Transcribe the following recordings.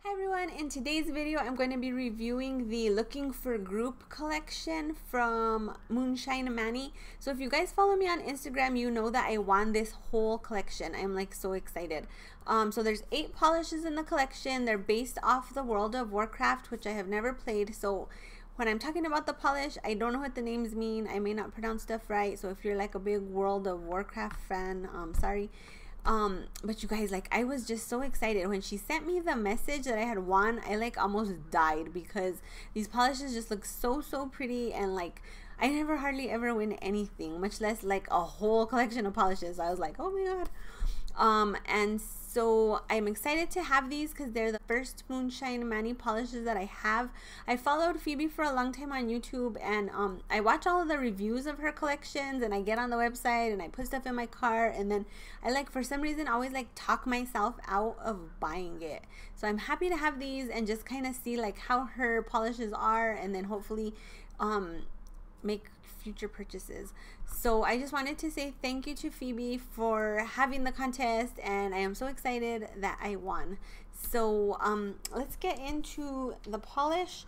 Hi everyone, in today's video I'm going to be reviewing the Looking for Group collection from Moonshine and Magni. So if you guys follow me on Instagram, you know that I won this whole collection. I'm like so excited. So there's 8 polishes in the collection. They're based off the World of Warcraft, which I have never played. So when I'm talking about the polish, I don't know what the names mean. I may not pronounce stuff right. So if you're like a big World of Warcraft fan, sorry. But you guys, like, I was just so excited when she sent me the message that I had won. I like almost died because these polishes just look so pretty, and like I never hardly ever win anything, much less like a whole collection of polishes. I was like, oh my god. And so I'm excited to have these because they're the first Moonshine Magni polishes that I have. I followed Phoebe for a long time on YouTube, and I watch all of the reviews of her collections, and I get on the website and I put stuff in my cart, and then I like for some reason always like talk myself out of buying it. So I'm happy to have these and just kind of see like how her polishes are, and then hopefully make future purchases. So I just wanted to say thank you to Phoebe for having the contest, and I am so excited that I won. So let's get into the polish.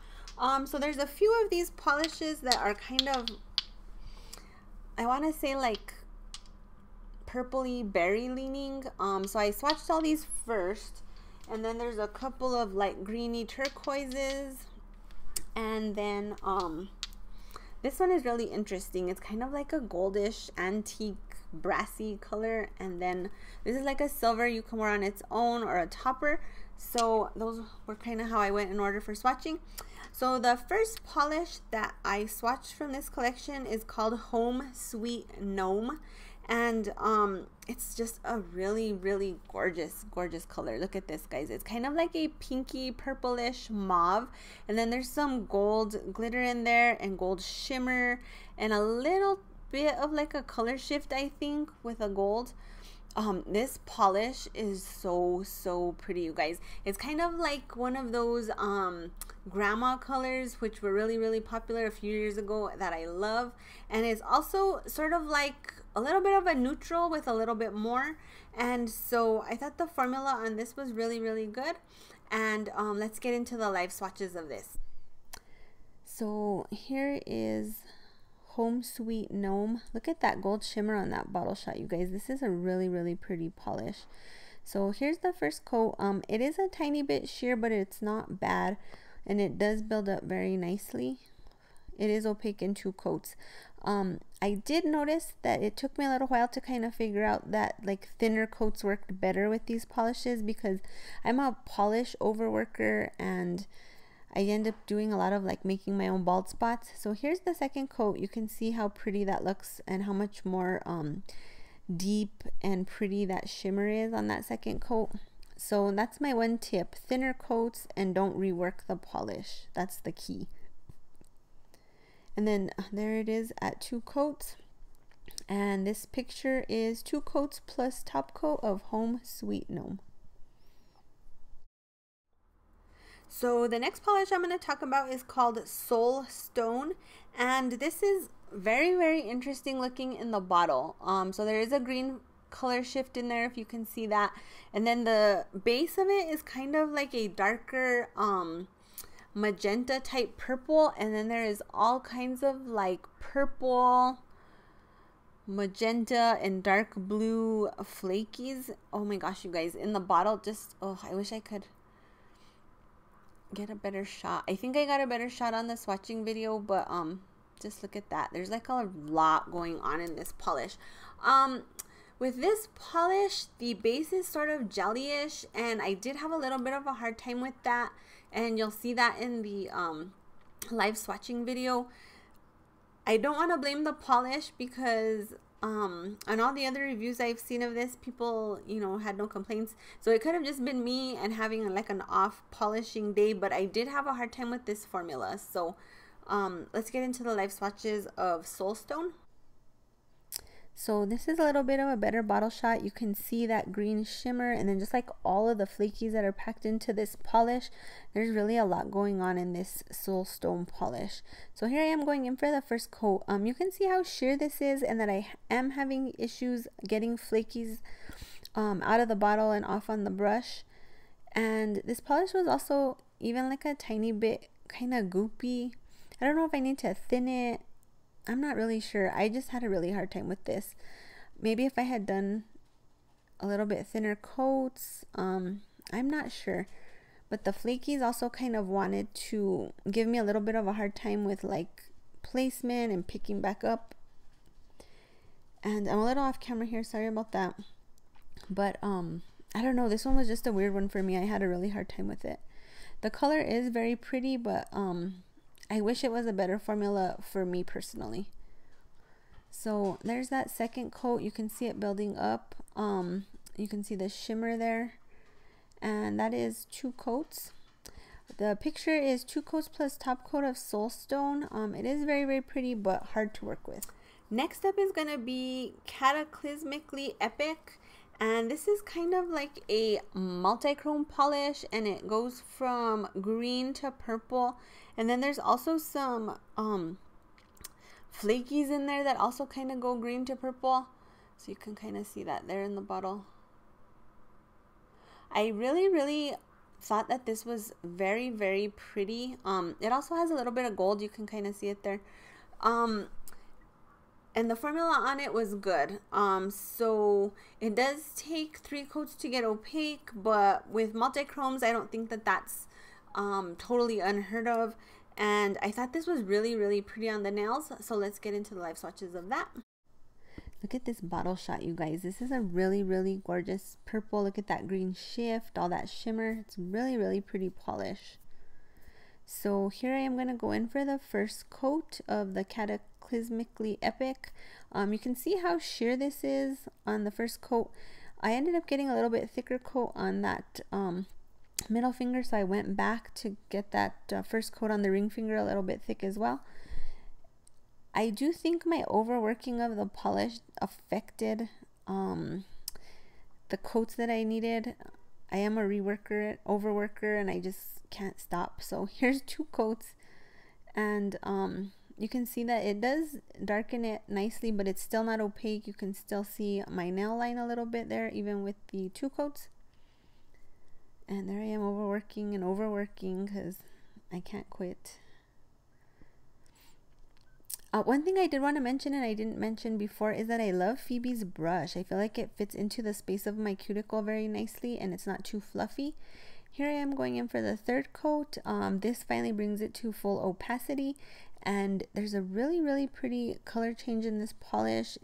So there's a few of these polishes that are kind of, I want to say like purpley berry leaning. So I swatched all these first, and then there's a couple of like greeny turquoises, and then this one is really interesting. It's kind of like a goldish antique brassy color, and then this is like a silver you can wear on its own or a topper. So those were kind of how I went in order for swatching. So the first polish that I swatched from this collection is called Home Sweet Gnome, and it's just a really gorgeous color. Look at this, guys. It's kind of like a pinky purplish mauve, and then there's some gold glitter in there and gold shimmer and a little bit of like a color shift, I think, with a gold. This polish is so pretty, you guys. It's kind of like one of those grandma colors, which were really popular a few years ago, that I love. And it's also sort of like a little bit of a neutral with a little bit more. And so I thought the formula on this was really good. And let's get into the live swatches of this. So here is Home Sweet Gnome. Look at that gold shimmer on that bottle shot, you guys. This is a really pretty polish. So here's the first coat. It is a tiny bit sheer, but it's not bad, and it does build up very nicely. It is opaque in 2 coats. I did notice that it took me a little while to kind of figure out that like thinner coats worked better with these polishes, because I'm a polish overworker and I end up doing a lot of like making my own bald spots. So here's the second coat. You can see how pretty that looks and how much more deep and pretty that shimmer is on that second coat. So that's my one tip: thinner coats and don't rework the polish. That's the key. And then there it is at 2 coats, and this picture is 2 coats plus top coat of Home Sweet Gnome. So the next polish I'm going to talk about is called Soulstone, and this is very interesting looking in the bottle. So there is a green color shift in there, if you can see that, and then the base of it is kind of like a darker magenta type purple, and then there is all kinds of like purple, magenta, and dark blue flakies. Oh my gosh, you guys, in the bottle, just, oh, I wish I could get a better shot. I think I got a better shot on the swatching video, but just look at that. There's like a lot going on in this polish. With this polish, the base is sort of jellyish, and I did have a little bit of a hard time with that, and you'll see that in the live swatching video. I don't want to blame the polish because on all the other reviews I've seen of this, people, you know, had no complaints. So it could have just been me and having like an off polishing day, but I did have a hard time with this formula. So let's get into the live swatches of Soulstone. So this is a little bit of a better bottle shot. You can see that green shimmer, and then just like all of the flakies that are packed into this polish, there's really a lot going on in this Soulstone polish. So here I am going in for the first coat. You can see how sheer this is, and that I am having issues getting flakies out of the bottle and off on the brush. And this polish was also even like a tiny bit kind of goopy. I don't know if I need to thin it. I'm not really sure. I just had a really hard time with this. Maybe if I had done a little bit thinner coats, I'm not sure. But the flakies also kind of wanted to give me a little bit of a hard time with like placement and picking back up. And I'm a little off camera here, sorry about that. But I don't know, this one was just a weird one for me. I had a really hard time with it. The color is very pretty, but I wish it was a better formula for me personally. So there's that second coat. You can see it building up. You can see the shimmer there. And that is 2 coats. The picture is 2 coats plus top coat of Soulstone. It is very, very pretty, but hard to work with. Next up is going to be Cataclysmically Epic. And this is kind of like a multi-chrome polish, and it goes from green to purple. And then there's also some flakies in there that also kind of go green to purple. So you can kind of see that there in the bottle. I really thought that this was very, very pretty. It also has a little bit of gold. You can kind of see it there. And the formula on it was good. So it does take 3 coats to get opaque, but with multi-chromes, I don't think that that's totally unheard of. And I thought this was really pretty on the nails. So let's get into the live swatches of that. Look at this bottle shot, you guys. This is a really gorgeous purple. Look at that green shift, all that shimmer. It's really pretty polish. So here I am going to go in for the first coat of the Cataclysmically Epic. You can see how sheer this is on the first coat. I ended up getting a little bit thicker coat on that middle finger, so I went back to get that first coat on the ring finger a little bit thick as well. I do think my overworking of the polish affected the coats that I needed. I am a overworker, and I just can't stop. So here's 2 coats, and you can see that it does darken it nicely, but it's still not opaque. You can still see my nail line a little bit there, even with the 2 coats. And there I am overworking because I can't quit. One thing I did want to mention, and I didn't mention before, is that I love Phoebe's brush. I feel like it fits into the space of my cuticle very nicely, and it's not too fluffy. Here I am going in for the 3rd coat. This finally brings it to full opacity, and there's a really pretty color change in this polish.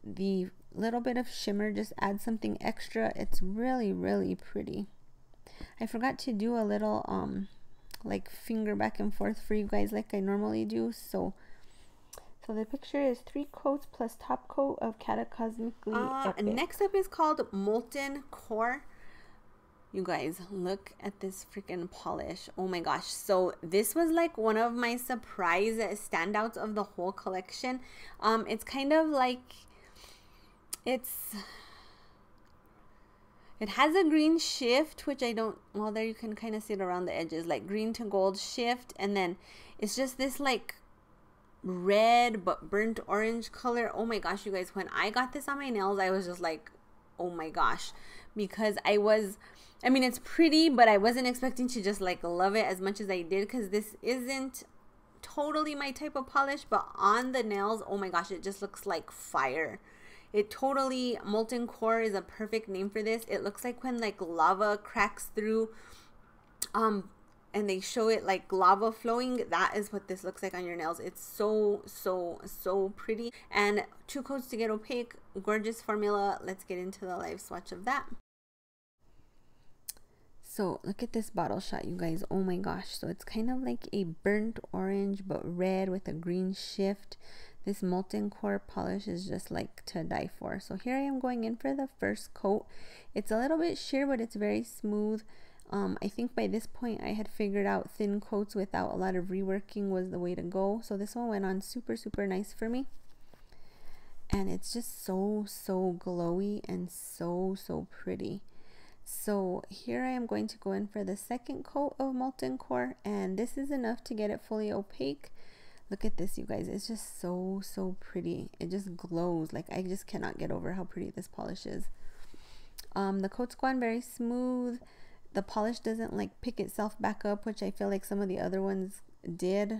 The little bit of shimmer just adds something extra. It's really pretty. I forgot to do a little like finger back and forth for you guys like I normally do. So the picture is 3 coats plus top coat of Cataclysmically Epic. Next up is called Molten Core. You guys, look at this freaking polish. Oh my gosh. So this was like one of my surprise standouts of the whole collection. It's kind of like, it has a green shift, which I don't, well, there you can kind of see it around the edges, like green to gold shift. And then it's just this like red but burnt orange color. Oh my gosh, you guys, when I got this on my nails, I was just like, oh my gosh, because I mean, it's pretty, but I wasn't expecting to just like love it as much as I did, because this isn't totally my type of polish, but on the nails, oh my gosh, it just looks like fire. It totally, Molten Core is a perfect name for this. It looks like when like lava cracks through and they show it like lava flowing. That is what this looks like on your nails. It's so pretty. And 2 coats to get opaque. Gorgeous formula. Let's get into the live swatch of that. So look at this bottle shot, you guys. Oh my gosh. So it's kind of like a burnt orange but red with a green shift. This Molten Core polish is just like to die for. So here I am going in for the first coat. It's a little bit sheer, but it's very smooth. I think by this point I had figured out thin coats without a lot of reworking was the way to go. So this one went on super nice for me. And it's just so glowy and so pretty. So here I am going to go in for the 2nd coat of Molten Core, and this is enough to get it fully opaque. Look at this, you guys. It's just so pretty. It just glows. Like, I just cannot get over how pretty this polish is. The coat's gone very smooth. the polish doesn't like pick itself back up, which I feel like some of the other ones did.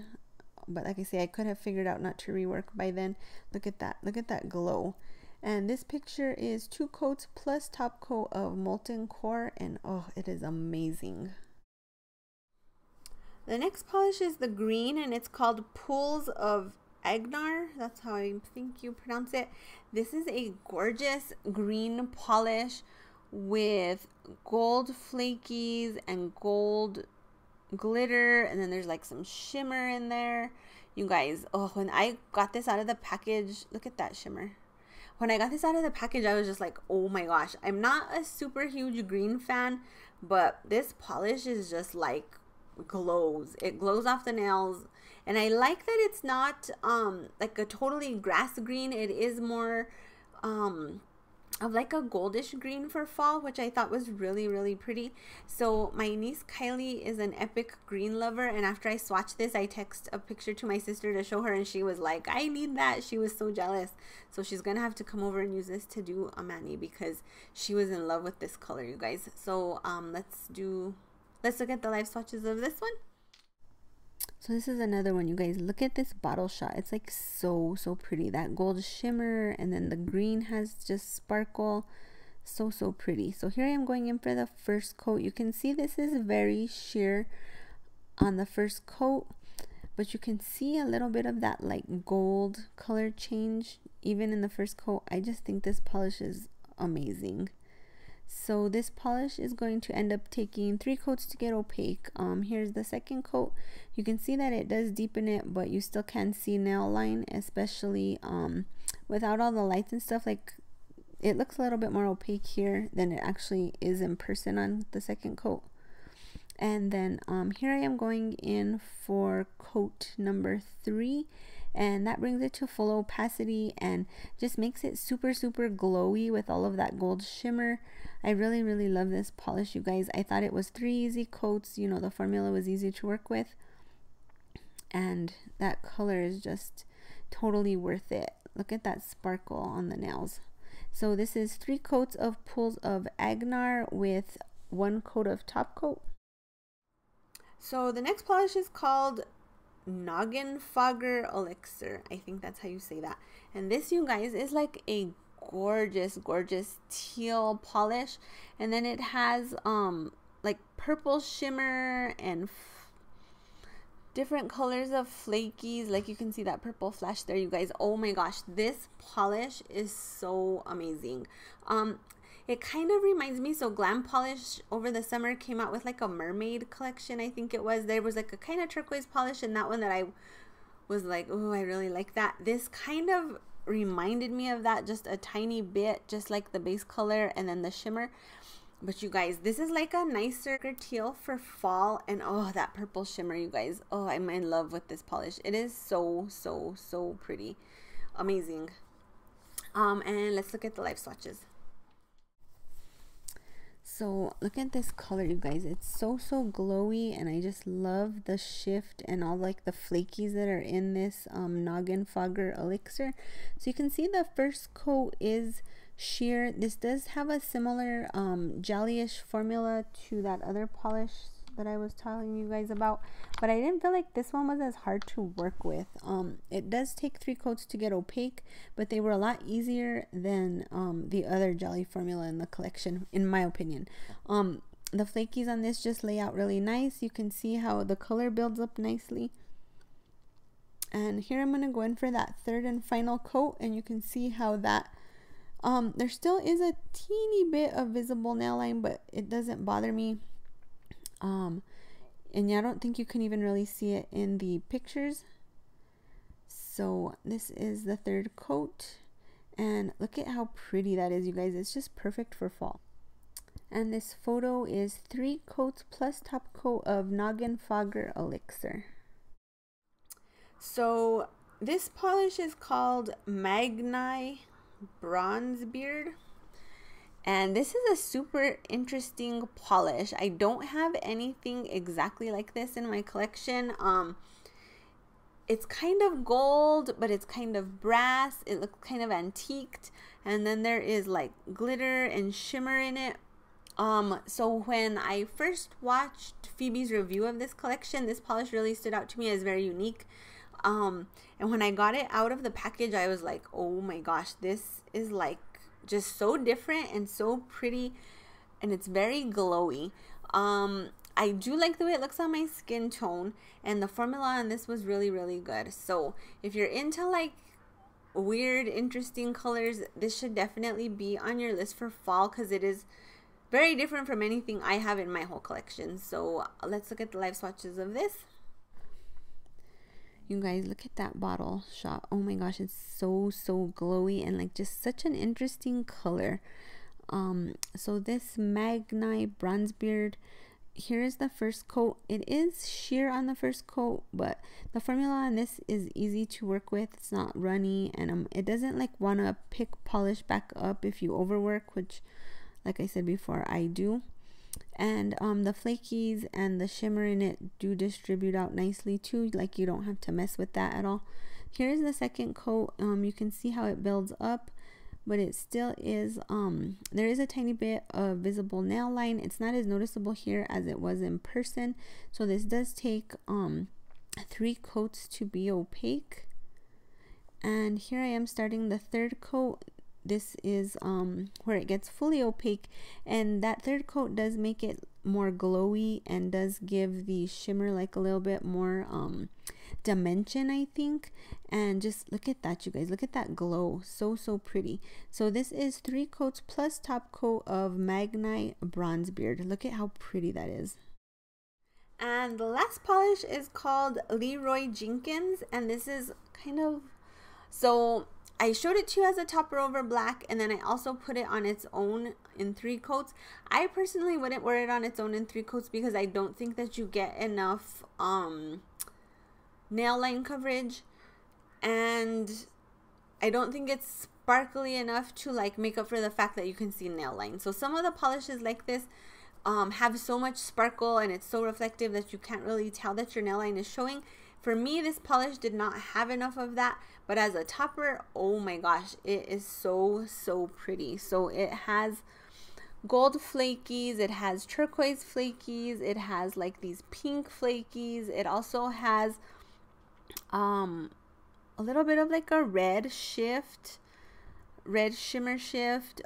But like I say, I could have figured out not to rework by then. Look at that glow. And this picture is 2 coats plus top coat of Molten Core, and oh, it is amazing. The next polish is the green, and it's called Pools of Aggonar. That's how I think you pronounce it. This is a gorgeous green polish with gold flakies and gold glitter, and then there's like some shimmer in there. You guys, oh, when I got this out of the package, look at that shimmer. When I got this out of the package, I was just like, oh my gosh. I'm not a super huge green fan, but this polish is just like glows. It glows off the nails. And I like that it's not like a totally grass green. It is more of like a goldish green for fall, which I thought was really, really pretty. So my niece Kylie is an epic green lover, and after I swatched this, I text a picture to my sister to show her, and she was like, I need that. She was so jealous. So she's gonna have to come over and use this to do a mani because she was in love with this color, you guys. So let's look at the live swatches of this one. So this is another one, you guys. Look at this bottle shot. It's like so pretty. That gold shimmer, and then the green has just sparkle. So pretty. So here I am going in for the first coat. You can see this is very sheer on the first coat, but you can see a little bit of that like gold color change even in the first coat. I just think this polish is amazing. So this polish is going to end up taking 3 coats to get opaque. Here's the second coat. You can see that it does deepen it, but you still can see nail line, especially without all the lights and stuff. Like, it looks a little bit more opaque here than it actually is in person on the second coat. And then here I am going in for coat number 3. And that brings it to full opacity and just makes it super glowy with all of that gold shimmer. I really love this polish, you guys. I thought it was 3 easy coats. You know, the formula was easy to work with. And that color is just totally worth it. Look at that sparkle on the nails. So this is 3 coats of Pools of Aggonar with 1 coat of top coat. So the next polish is called Noggenfogger Elixir. I think that's how you say that. And this, you guys, is like a gorgeous teal polish, and then it has like purple shimmer and different colors of flakies. Like, you can see that purple flash there, you guys. Oh my gosh, this polish is so amazing. It kind of reminds me, so Glam Polish over the summer came out with like a mermaid collection, I think it was. There was like a kind of turquoise polish in that one that I was like, oh, I really like that. This kind of reminded me of that just a tiny bit, just like the base color and then the shimmer. But you guys, this is like a nicer teal for fall, and oh, that purple shimmer, you guys. Oh, I'm in love with this polish. It is so pretty. Amazing. And let's look at the live swatches. So look at this color, you guys. It's so glowy, and I just love the shift and all like the flakies that are in this Noggenfogger Elixir. So you can see the first coat is sheer. This does have a similar jellyish formula to that other polish that I was telling you guys about, but I didn't feel like this one was as hard to work with. It does take 3 coats to get opaque, but they were a lot easier than the other jelly formula in the collection, in my opinion. The flakies on this just lay out really nice. You can see how the color builds up nicely. And here I'm going to go in for that third and final coat, and you can see how that there still is a teeny bit of visible nail line, but it doesn't bother me. And yeah, I don't think you can even really see it in the pictures. So this is the third coat, and look at how pretty that is, you guys. It's just perfect for fall. And this photo is 3 coats plus top coat of Noggenfogger Elixir. So this polish is called Magni Bronzebeard. And this is a super interesting polish. I don't have anything exactly like this in my collection. It's kind of gold, but it's kind of brass. It looks kind of antiqued. And then there is like glitter and shimmer in it. So when I first watched Phoebe's review of this collection, this polish really stood out to me as very unique. And when I got it out of the package, I was like, oh my gosh, this is like just so different and so pretty, and it's very glowy. I do like the way it looks on my skin tone, and the formula on this was really, really good. So if you're into like weird, interesting colors, this should definitely be on your list for fall, because it is very different from anything I have in my whole collection. So let's look at the live swatches of this. You guys, look at that bottle shot. Oh my gosh, it's so glowy and like just such an interesting color. So this Magni Bronzebeard, here is the first coat. It is sheer on the first coat, but the formula on this is easy to work with. It's not runny, and it doesn't like want to pick polish back up if you overwork, which, like I said before, I do. And the flakies and the shimmer in it do distribute out nicely too, like you don't have to mess with that at all. Here's the second coat. You can see how it builds up, but it still is there is a tiny bit of visible nail line. It's not as noticeable here as it was in person, so this does take 3 coats to be opaque. And here I am starting the third coat. This is where it gets fully opaque, and that third coat does make it more glowy and does give the shimmer like a little bit more dimension, I think. And just look at that, you guys, look at that glow, so pretty. So this is 3 coats plus top coat of Magni Bronzebeard. Look at how pretty that is. And the last polish is called Leeeroy Jenkins, and this is kind of, so I showed it to you as a topper over black, and then I also put it on its own in 3 coats. I personally wouldn't wear it on its own in 3 coats because I don't think that you get enough nail line coverage, and I don't think it's sparkly enough to like make up for the fact that you can see nail line. So some of the polishes like this have so much sparkle and it's so reflective that you can't really tell that your nail line is showing. For me, this polish did not have enough of that, but as a topper, oh my gosh, it is so pretty. So it has gold flakies, it has turquoise flakies, it has like these pink flakies, it also has a little bit of like a red shimmer shift.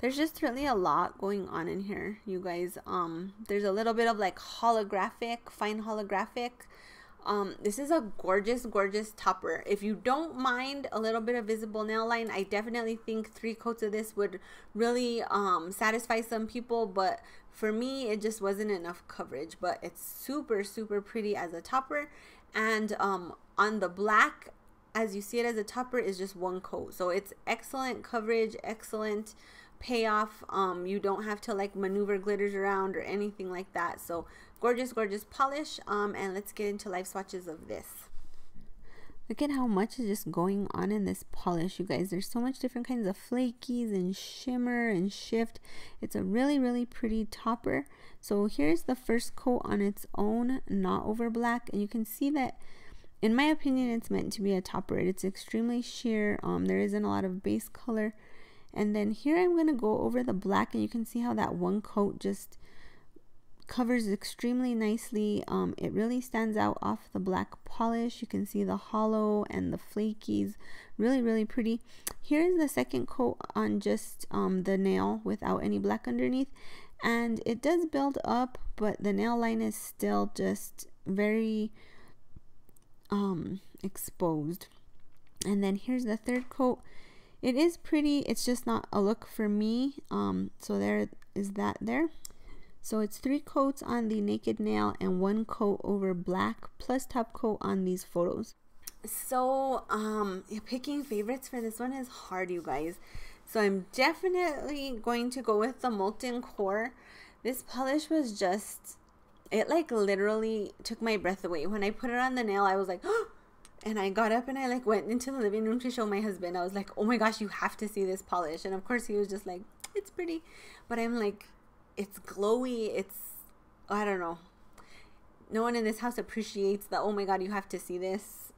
There's just really a lot going on in here, you guys. There's a little bit of like holographic, fine holographic. This is a gorgeous topper. If you don't mind a little bit of visible nail line, I definitely think 3 coats of this would really satisfy some people, but for me it just wasn't enough coverage. But it's super pretty as a topper. And on the black, as you see it as a topper, is just 1 coat, so it's excellent coverage, excellent payoff. You don't have to like maneuver glitters around or anything like that. So gorgeous polish. And let's get into live swatches of this. Look at how much is just going on in this polish, you guys. There's so much different kinds of flakies and shimmer and shift. It's a really pretty topper. So here's the first coat on its own, not over black, and you can see that in my opinion it's meant to be a topper. It's extremely sheer. There isn't a lot of base color. And then here I'm going to go over the black, and you can see how that 1 coat just covers extremely nicely. It really stands out off the black polish. You can see the hollow and the flakies, really pretty. Here's the second coat on just the nail without any black underneath, and it does build up, but the nail line is still just very exposed. And then here's the third coat. It is pretty, it's just not a look for me. So there is that there. So it's 3 coats on the naked nail and 1 coat over black plus top coat on these photos. So picking favorites for this one is hard, you guys. So I'm definitely going to go with the Molten Core. This polish was just, it like literally took my breath away. When I put it on the nail, I was like, oh! And I got up and I like went into the living room to show my husband. I was like, oh my gosh, you have to see this polish. And of course he was just like, it's pretty. But I'm like, it's glowy. It's, I don't know. No one in this house appreciates the, oh my god, you have to see this.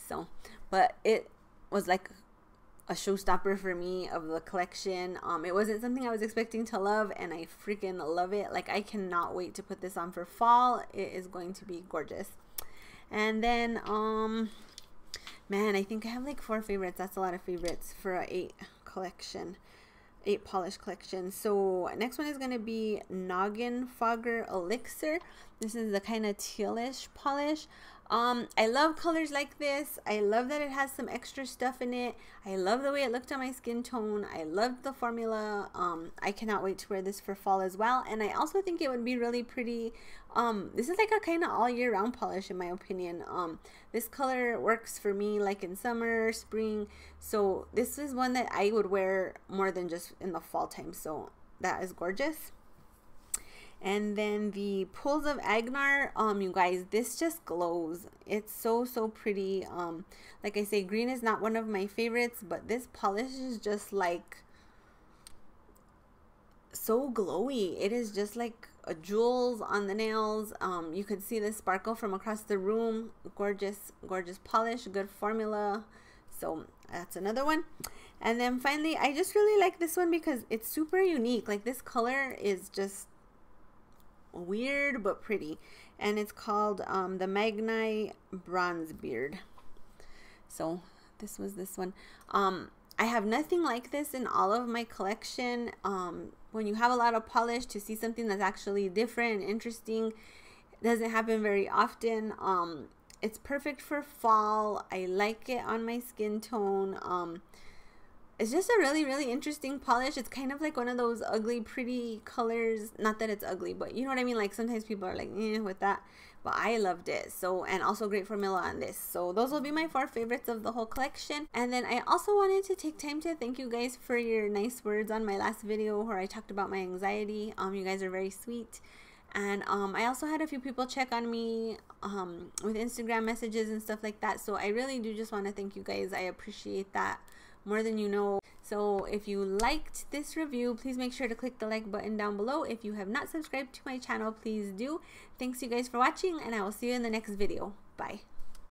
So, but it was like a showstopper for me of the collection. It wasn't something I was expecting to love, and I freaking love it. Like, I cannot wait to put this on for fall. It is going to be gorgeous. And then man, I think I have like 4 favorites. That's a lot of favorites for a 8 polish collection. So next one is going to be Noggenfogger Elixir. This is the kind of tealish polish. I love colors like this. I love that it has some extra stuff in it. I love the way it looked on my skin tone. I loved the formula. I cannot wait to wear this for fall as well. And I also think it would be really pretty. This is like a kind of all year round polish in my opinion. This color works for me like in summer, spring. So this is one that I would wear more than just in the fall time. So that is gorgeous. And then the Pools of Aggonar, you guys, this just glows. It's so pretty. Like I say, green is not one of my favorites, but this polish is just like so glowy. It is just like a jewels on the nails. You could see the sparkle from across the room. Gorgeous polish, good formula. So that's another one. And then finally, I just really like this one because it's super unique. Like, this color is just weird but pretty, and it's called the Magni Bronzebeard. So this was this one. I have nothing like this in all of my collection. When you have a lot of polish, to see something that's actually different and interesting doesn't happen very often. It's perfect for fall. I like it on my skin tone. It's just a really interesting polish. It's kind of like one of those ugly pretty colors. Not that it's ugly, but you know what I mean? Like, sometimes people are like, with that. But I loved it. So, and also great formula on this. So those will be my 4 favorites of the whole collection. And then I also wanted to take time to thank you guys for your nice words on my last video where I talked about my anxiety. You guys are very sweet. And I also had a few people check on me with Instagram messages and stuff like that. So I really do just want to thank you guys. I appreciate that more than you know. So if you liked this review, please make sure to click the like button down below. If you have not subscribed to my channel, please do. Thanks you guys for watching, and I will see you in the next video. Bye.